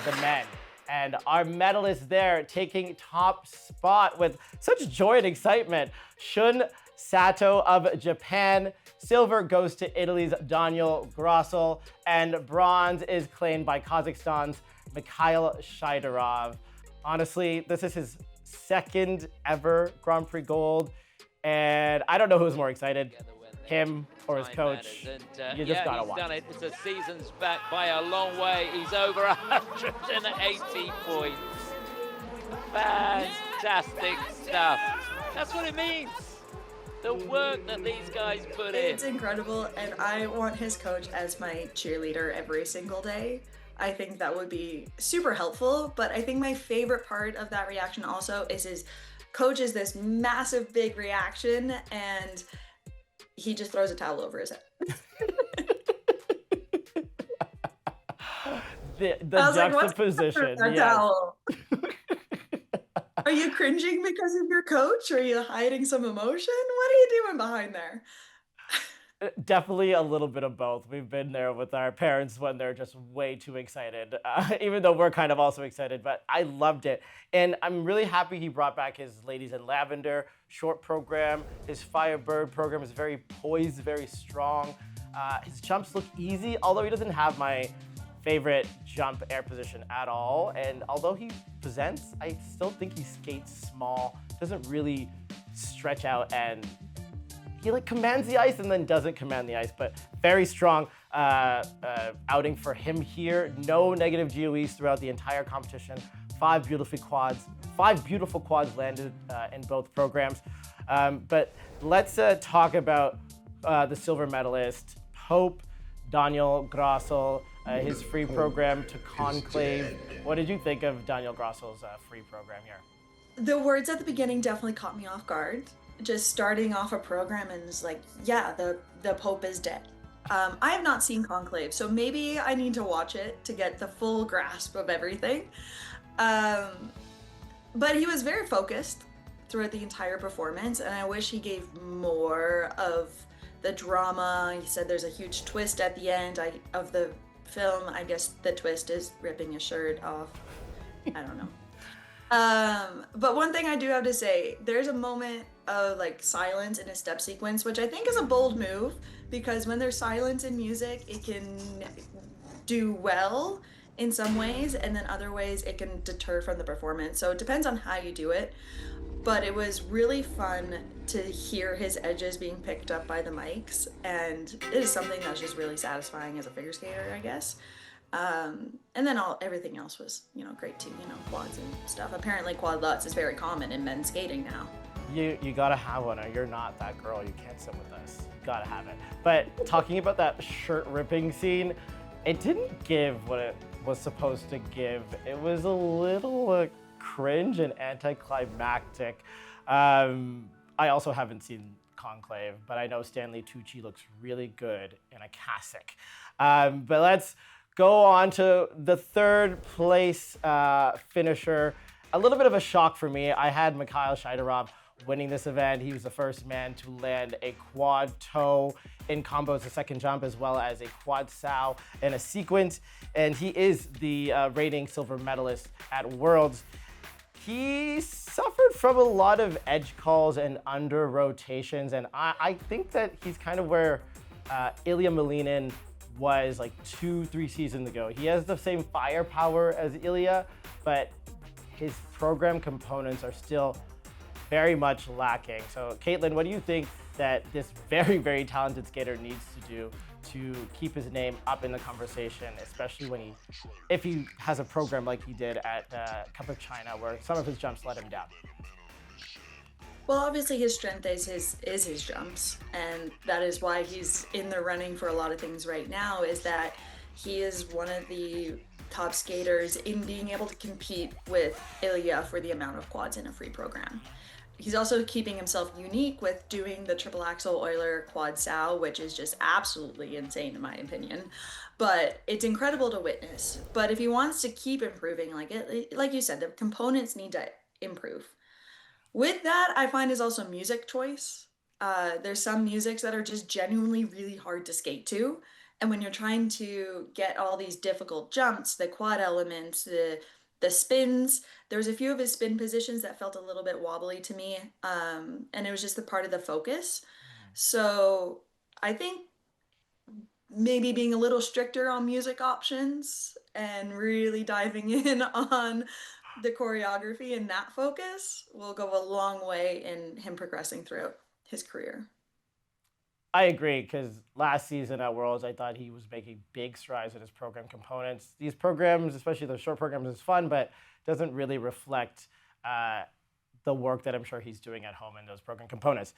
the men. And our medalist there taking top spot with such joy and excitement, Shun Sato of Japan. Silver goes to Italy's Daniel Grassl, and bronze is claimed by Kazakhstan's Mikhail Shaidorov. Honestly, this is his second ever Grand Prix gold, and I don't know who's more excited, him or his coach. You just gotta watch. Done it. It's a season's back by a long way. He's over 180 points. Fantastic stuff. That's what it means. The work that these guys put in. It's incredible, and I want his coach as my cheerleader every single day. I think that would be super helpful, but I think my favorite part of that reaction also is his coach is this massive big reaction, and he just throws a towel over his head. the juxtaposition. Like, towel? Are you cringing because of your coach? Or are you hiding some emotion? What are you doing behind there? Definitely a little bit of both. We've been there with our parents when they're just way too excited, even though we're kind of also excited, but I loved it. And I'm really happy he brought back his Ladies in Lavender short program. His Firebird program is very poised, very strong. His jumps look easy, although he doesn't have my favorite jump air position at all. And although he presents, I still think he skates small, doesn't really stretch out, and he commands the ice and then doesn't command the ice, but very strong outing for him here. No negative GOEs throughout the entire competition. Five beautiful quads landed in both programs. But let's talk about the silver medalist, Pope Daniel Grassl, his free program to Conclave. What did you think of Daniel Grassl's free program here? The words at the beginning definitely caught me off guard. Just starting off a program and it's like, yeah, the Pope is dead. I have not seen Conclave, so maybe I need to watch it to get the full grasp of everything. But he was very focused throughout the entire performance, and I wish he gave more of the drama. He said there's a huge twist at the end of the film. I guess the twist is ripping his shirt off. I don't know. But one thing I do have to say, there's a moment of silence in a step sequence, which I think is a bold move, because when there's silence in music, it can do well in some ways, and then other ways it can deter from the performance. So it depends on how you do it. But it was really fun to hear his edges being picked up by the mics, and it is something that's just really satisfying as a figure skater, I guess. And then everything else was, great too, quads and stuff. Apparently quad lutz is very common in men's skating now. You gotta have one, or you're not that girl. You can't sit with us. You gotta have it. But talking about that shirt ripping scene, it didn't give what it was supposed to give. It was a little cringe and anticlimactic. I also haven't seen Conclave, but I know Stanley Tucci looks really good in a cassock. But let's go on to the third place finisher. A little bit of a shock for me. I had Mikhail Shaidorov winning this event. He was the first man to land a quad toe in combos, a second jump, as well as a quad sow in a sequence. And he is the reigning silver medalist at Worlds. He suffered from a lot of edge calls and under rotations. And I think that he's kind of where Ilya Malinin was 2-3 seasons ago. He has the same firepower as Ilya, but his program components are still very much lacking. So Caitlin, what do you think that this very, very talented skater needs to do to keep his name up in the conversation, especially if he has a program like he did at Cup of China, where some of his jumps let him down? Well, obviously his strength is his jumps, and that is why he's in the running for a lot of things right now, is that he is one of the top skaters in being able to compete with Ilya for the amount of quads in a free program. He's also keeping himself unique with doing the triple axel Euler quad sow, which is just absolutely insane in my opinion. But it's incredible to witness. But if he wants to keep improving, like you said, the components need to improve. With that, I find is also music choice. There's some musics that are just genuinely really hard to skate to. And when you're trying to get all these difficult jumps, the quad elements, the spins, there was a few of his spin positions that felt a little bit wobbly to me, and it was just the part of the focus. So I think maybe being a little stricter on music options and really diving in on the choreography and that focus will go a long way in him progressing throughout his career. I agree, because last season at Worlds, I thought he was making big strides in his program components. These programs, especially the short programs, is fun, but doesn't really reflect the work that I'm sure he's doing at home in those program components.